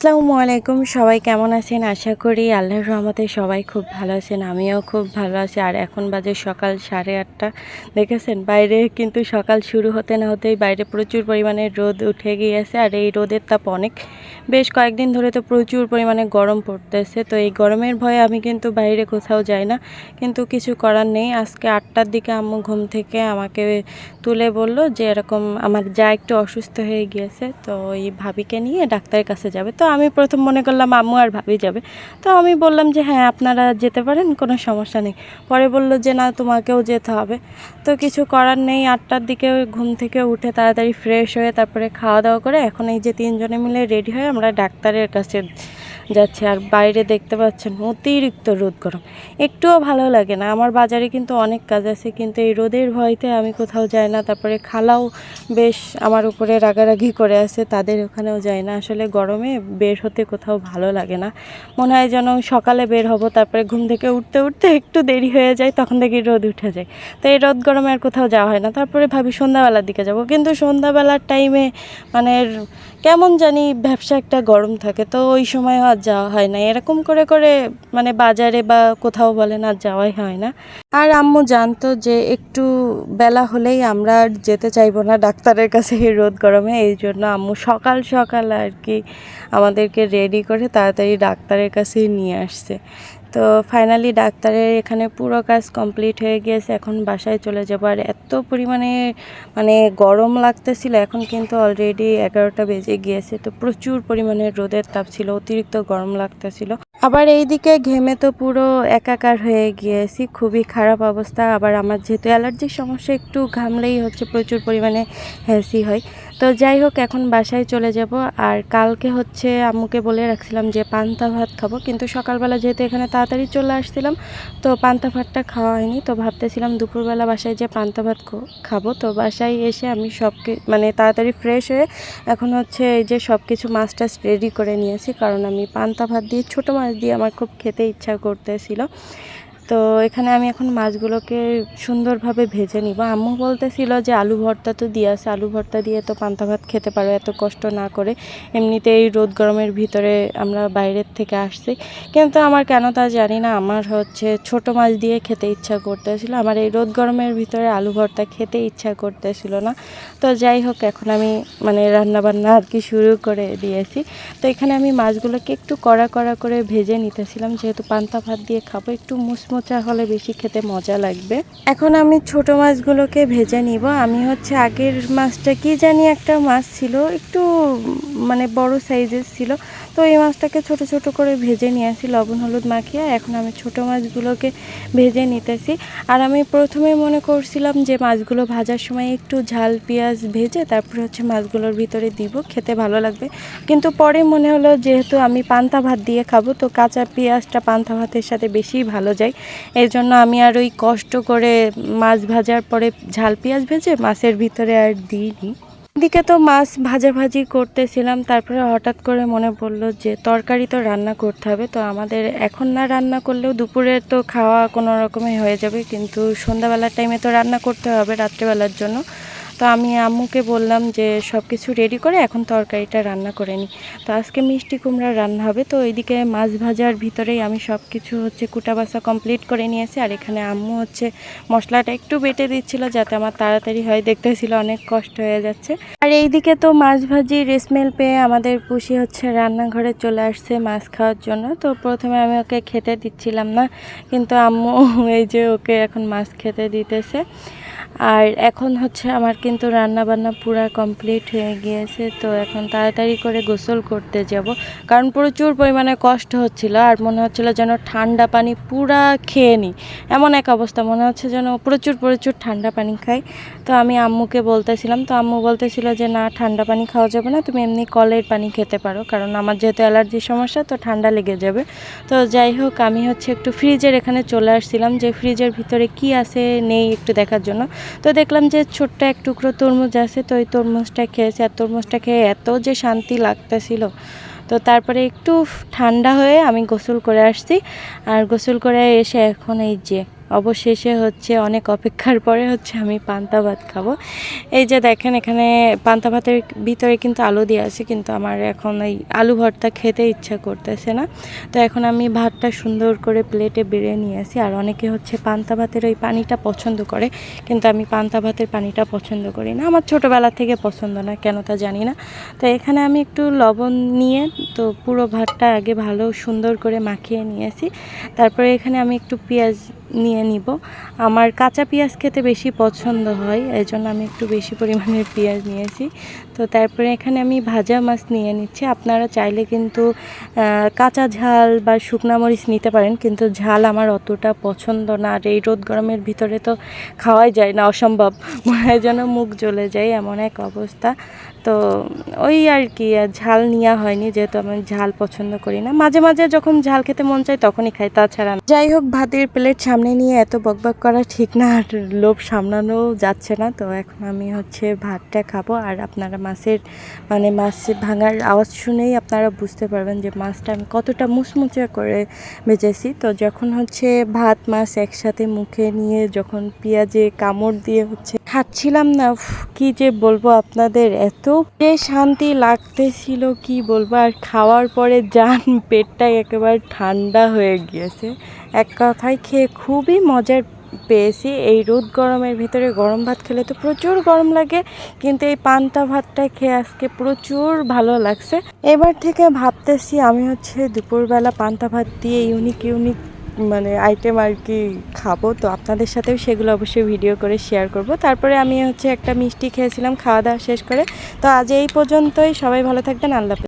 আসসালামু আলাইকুম, সবাই কেমন আছেন? আশা করি আল্লাহর রহমতে সবাই খুব ভালো আছেন। আমিও খুব ভালো আছি। আর এখন বাজে সকাল 8:30। দেখেছেন বাইরে কিন্তু সকাল শুরু হতে না হতেই বাইরে প্রচুর পরিমাণে রোদ উঠে গিয়েছে। আর এই রোদের তাপ অনেক, বেশ কয়েকদিন ধরে তো প্রচুর পরিমাণে গরম পড়তেছে। তো এই গরমের ভয়ে আমি কিন্তু বাইরে কোথাও যাই না, কিন্তু কিছু করার নেই। আজকে 8টার দিকে আম্মু ঘুম থেকে আমাকে তুলে বলল যে এরকম আমার যা একটু অসুস্থ হয়ে গিয়েছে, তো এই ভাবিকে নিয়ে ডাক্তারের কাছে যাবে। তো আমি প্রথম মনে করলাম আম্মু আর ভাবি যাবে। তো আমি বললাম যে হ্যাঁ, আপনারা যেতে পারেন, কোনো সমস্যা নেই। পরে বলল যে না, তোমাকেও যেতে হবে। তো কিছু করার নেই। 8টার দিকে ঘুম থেকে উঠে তাড়াতাড়ি ফ্রেশ হয়ে তারপরে খাওয়া দাওয়া করে এখন এই যে তিনজনে মিলে রেডি হয়ে আমরা ডাক্তারের কাছে যাচ্ছি। আর বাইরে দেখতে পাচ্ছেন অতিরিক্ত রোদ গরম, একটুও ভালো লাগে না। আমার বাজারে কিন্তু অনেক কাজ আছে, কিন্তু এই রোদের ভয়তে আমি কোথাও যাই না। তারপরে খালাও বেশ আমার উপরে রাগারাগি করে আছে, তাদের ওখানেও যাই না। আসলে গরমে বের হতে কোথাও ভালো লাগে না, মনে হয় যেন সকালে বের হব, তারপরে ঘুম থেকে উঠতে উঠতে একটু দেরি হয়ে যায়, তখন দেখি রোদ উঠে যায়। তো এই রোদ গরমে আর কোথাও যাওয়া হয় না। তারপরে ভাবি সন্ধ্যাবেলার দিকে যাব, কিন্তু সন্ধ্যাবেলার টাইমে মানে কেমন জানি ব্যবসা একটা গরম থাকে, তো ওই সময় আর যাওয়া হয় না। এরকম করে করে মানে বাজারে বা কোথাও বলেন আর যাওয়াই হয় না। আর আম্মু জানতো যে একটু বেলা হলেই আমরা আর যেতে চাইবো না ডাক্তারের কাছে এই রোদ গরমে, এই জন্য আম্মু সকাল সকাল আর কি আমাদেরকে রেডি করে তাড়াতাড়ি ডাক্তারের কাছেই নিয়ে আসছে। তো ফাইনালি ডাক্তারের এখানে পুরো কাজ কমপ্লিট হয়ে গিয়েছে, এখন বাসায় চলে যাবো। আর এত পরিমাণে মানে গরম লাগতেছিল, এখন কিন্তু অলরেডি 11টা বেজে গিয়েছে। তো প্রচুর পরিমাণে রোদের তাপ ছিল, অতিরিক্ত গরম লাগতেছিল। আবার এইদিকে ঘেমে তো পুরো একাকার হয়ে গিয়েছি, খুবই খারাপ অবস্থা। আবার আমার যেহেতু অ্যালার্জির সমস্যা, একটু ঘামলেই হচ্ছে প্রচুর পরিমাণে হ্যাসি হয়। তো যাই হোক, এখন বাসায় চলে যাব। আর কালকে হচ্ছে আম্মুকে বলে রাখছিলাম যে পান্তা ভাত খাবো, কিন্তু সকালবেলা যেহেতু এখানে তাড়াতাড়ি চলে আসছিলাম, তো পান্তা ভাতটা খাওয়া হয়নি। তো ভাবতেছিলাম দুপুরবেলা বাসায় যে পান্তা ভাত খাবো। তো বাসায় এসে আমি মানে তাড়াতাড়ি ফ্রেশ হয়ে এখন হচ্ছে এই যে সব কিছু মাছ টাছ রেডি করে নিয়েছি, কারণ আমি পান্তা ভাত দিয়ে ছোটো মাছ দিয়ে আমার খুব খেতে ইচ্ছা করতেছিল। তো এখানে আমি এখন মাছগুলোকে সুন্দরভাবে ভেজে নিব। আম্মু বলতেছিল যে আলু ভর্তা তো দিয়ে আছে, আলু ভর্তা দিয়ে তো পান্তা ভাত খেতে পারো এত কষ্ট না করে, এমনিতে এই রোদ গরমের ভিতরে আমরা বাইরের থেকে আসছি। কিন্তু আমার কেন তা জানি না, আমার হচ্ছে ছোট মাছ দিয়ে খেতে ইচ্ছা করতেছিল, আমার এই রোদ গরমের ভিতরে আলু ভর্তা খেতে ইচ্ছা করতেছিল না। তো যাই হোক, এখন আমি মানে রান্নাবান্না আর কি শুরু করে দিয়েছি। তো এখানে আমি মাছগুলোকে একটু কড়া কড়া করে ভেজে নিতেছিলাম, যেহেতু পান্তা ভাত দিয়ে খাবো, একটু মুচমোচা হলে বেশি খেতে মজা লাগবে। এখন আমি ছোট মাছগুলোকে ভেজে নিব। আমি হচ্ছে আগের মাছটা কি জানি একটা মাছ ছিল, একটু মানে বড় সাইজের ছিল, তো এই মাছটাকে ছোট ছোট করে ভেজে নিয়েছি লবণ হলুদ মাখিয়ে। এখন আমি ছোট মাছগুলোকে ভেজে নিতেছি। আর আমি প্রথমে মনে করছিলাম যে মাছগুলো ভাজার সময় একটু ঝাল পেঁয়াজ ভেজে তারপরে হচ্ছে মাছগুলোর ভিতরে দিব, খেতে ভালো লাগবে। কিন্তু পরে মনে হলো যেহেতু আমি পান্তা ভাত দিয়ে খাবো, তো কাঁচা পেঁয়াজটা পান্তা ভাতের সাথে বেশি ভালো যায়। এই জন্য আমি আর ওই কষ্ট করে মাছ ভাজার পরে ঝাল পেঁয়াজ ভেজে মাছের ভিতরে আর দিইনি। এদিকে তো মাছ ভাজাভাজি করতেছিলাম, তারপরে হঠাৎ করে মনে পড়লো যে তরকারি তো রান্না করতে হবে। তো আমাদের এখন না রান্না করলেও দুপুরে তো খাওয়া কোনো রকমে হয়ে যাবে, কিন্তু সন্ধ্যাবেলার টাইমে তো রান্না করতে হবে রাত্রেবেলার জন্য। তো আমি আম্মুকে বললাম যে সব কিছু রেডি করে এখন তরকারিটা রান্না করে নিই। তো আজকে মিষ্টি কুমড়া রান্না হবে। তো এইদিকে মাছ ভাজার ভিতরেই আমি সব কিছু হচ্ছে কুটা বাছা কমপ্লিট করে নিয়েছি। আর এখানে আম্মু হচ্ছে মশলাটা একটু বেটে দিচ্ছিল যাতে আমার তাড়াতাড়ি হয়, দেখতেছিল অনেক কষ্ট হয়ে যাচ্ছে। আর এইদিকে তো মাছ ভাজির স্মেল পেয়ে আমাদের পুষি হচ্ছে রান্নাঘরে চলে আসছে মাছ খাওয়ার জন্য। তো প্রথমে আমি ওকে খেতে দিচ্ছিলাম না, কিন্তু আম্মু এই যে ওকে এখন মাছ খেতে দিতেছে। আর এখন হচ্ছে আমার কিন্তু রান্না বান্না পুরা কমপ্লিট হয়ে গিয়েছে। তো এখন তাড়াতাড়ি করে গোসল করতে যাব, কারণ প্রচুর পরিমাণে কষ্ট হচ্ছিল। আর মনে হচ্ছিল যেন ঠান্ডা পানি পুরা খেয়ে নিই, এমন এক অবস্থা, মনে হচ্ছে যেন প্রচুর প্রচুর ঠান্ডা পানি খাই। তো আমি আম্মুকে বলতেছিলাম, তো আম্মু বলতেছিল যে না, ঠান্ডা পানি খাওয়া যাবে না, তুমি এমনি কলের পানি খেতে পারো, কারণ আমার যেহেতু অ্যালার্জির সমস্যা, তো ঠান্ডা লেগে যাবে। তো যাই হোক, আমি হচ্ছে একটু ফ্রিজের এখানে চলে আসছিলাম যে ফ্রিজের ভিতরে কি আছে নেই একটু দেখার জন্য। তো দেখলাম যে ছোট্ট এক টুকরো তরমুজ আছে, তো ওই তরমুজটা খেয়েছি। আর তরমুজটা খেয়ে এত যে শান্তি লাগতেছিল। তো তারপরে একটু ঠান্ডা হয়ে আমি গোসল করে আসছি। আর গোসল করে এসে এখন এই যে অবশেষে হচ্ছে অনেক অপেক্ষার পরে হচ্ছে আমি পান্তা ভাত খাবো। এই যে দেখেন এখানে পান্তা ভাতের ভিতরে কিন্তু আলু দিয়ে আছে, কিন্তু আমার এখন এই আলু ভর্তা খেতে ইচ্ছা করতেছে না। তো এখন আমি ভাতটা সুন্দর করে প্লেটে বেড়ে নিয়ে আসি। আর অনেকে হচ্ছে পান্তা ভাতের ওই পানিটা পছন্দ করে, কিন্তু আমি পান্তা ভাতের পানিটা পছন্দ করি না, আমার ছোটোবেলা থেকে পছন্দ না, কেন তা জানি না। তো এখানে আমি একটু লবণ নিয়ে তো পুরো ভাতটা আগে ভালো সুন্দর করে মাখিয়ে নিয়েছি। তারপরে এখানে আমি একটু পেঁয়াজ নিয়ে নিব। আমার কাঁচা পেঁয়াজ খেতে বেশি পছন্দ হয়, এই জন্য আমি একটু বেশি পরিমাণের পেঁয়াজ নিয়েছি। তো তারপরে এখানে আমি ভাজা মাছ নিয়ে নিচ্ছি। আপনারা চাইলে কিন্তু কাঁচা ঝাল বা শুকনা মরিচ নিতে পারেন, কিন্তু ঝাল আমার অতটা পছন্দ না। আর এই রোদ গরমের ভিতরে তো খাওয়াই যায় না, অসম্ভব, মনে যেন মুখ জ্বলে যায় এমন এক অবস্থা। তো ওই আর কি, ঝাল নেওয়া হয়নি, যেহেতু আমি ঝাল পছন্দ করি না। মাঝে মাঝে যখন ঝাল খেতে মন চায় তখনই খাই, তাছাড়া না। যাই হোক, ভাতের প্লেট সামনে নিয়ে এত বকবক করা ঠিক না, আর লোভ সামলানো যাচ্ছে না। তো এখন আমি হচ্ছে ভাতটা খাবো। আর আপনারা মাছ ভাঙার আওয়াজ শুনেই আপনারা বুঝতে পারবেন যে মাছটা আমি কতটা মুচমুচে করে ভেজেছি। তো যখন হচ্ছে ভাত মাছ একসাথে মুখে নিয়ে যখন পেঁয়াজে কামড় দিয়ে হচ্ছে খাচ্ছিলাম না, কি যে বলবো আপনাদের, এত যে শান্তি লাগতেছিল কি বলবো। আর খাওয়ার পরে পেটটাই একেবারে ঠান্ডা হয়ে গিয়েছে। এক কথায় খেয়ে খুবই মজার পেয়েছি। এই রোদ গরমের ভিতরে গরম ভাত খেলে তো প্রচুর গরম লাগে, কিন্তু এই পান্তা ভাতটা খেয়ে আজকে প্রচুর ভালো লাগছে। এবার থেকে ভাবতেছি আমি হচ্ছে দুপুরবেলা পান্তা ভাত দিয়ে ইউনিক আইটেম আর কি খাবো। তো আপনাদের সাথেও সেগুলো অবশ্যই ভিডিও করে শেয়ার করব। তারপরে আমি হচ্ছে একটা মিষ্টি খেয়েছিলাম খাওয়া দাওয়া শেষ করে। তো আজ এই পর্যন্তই, সবাই ভালো থাকবেন, আল্লাহ হাফেজ।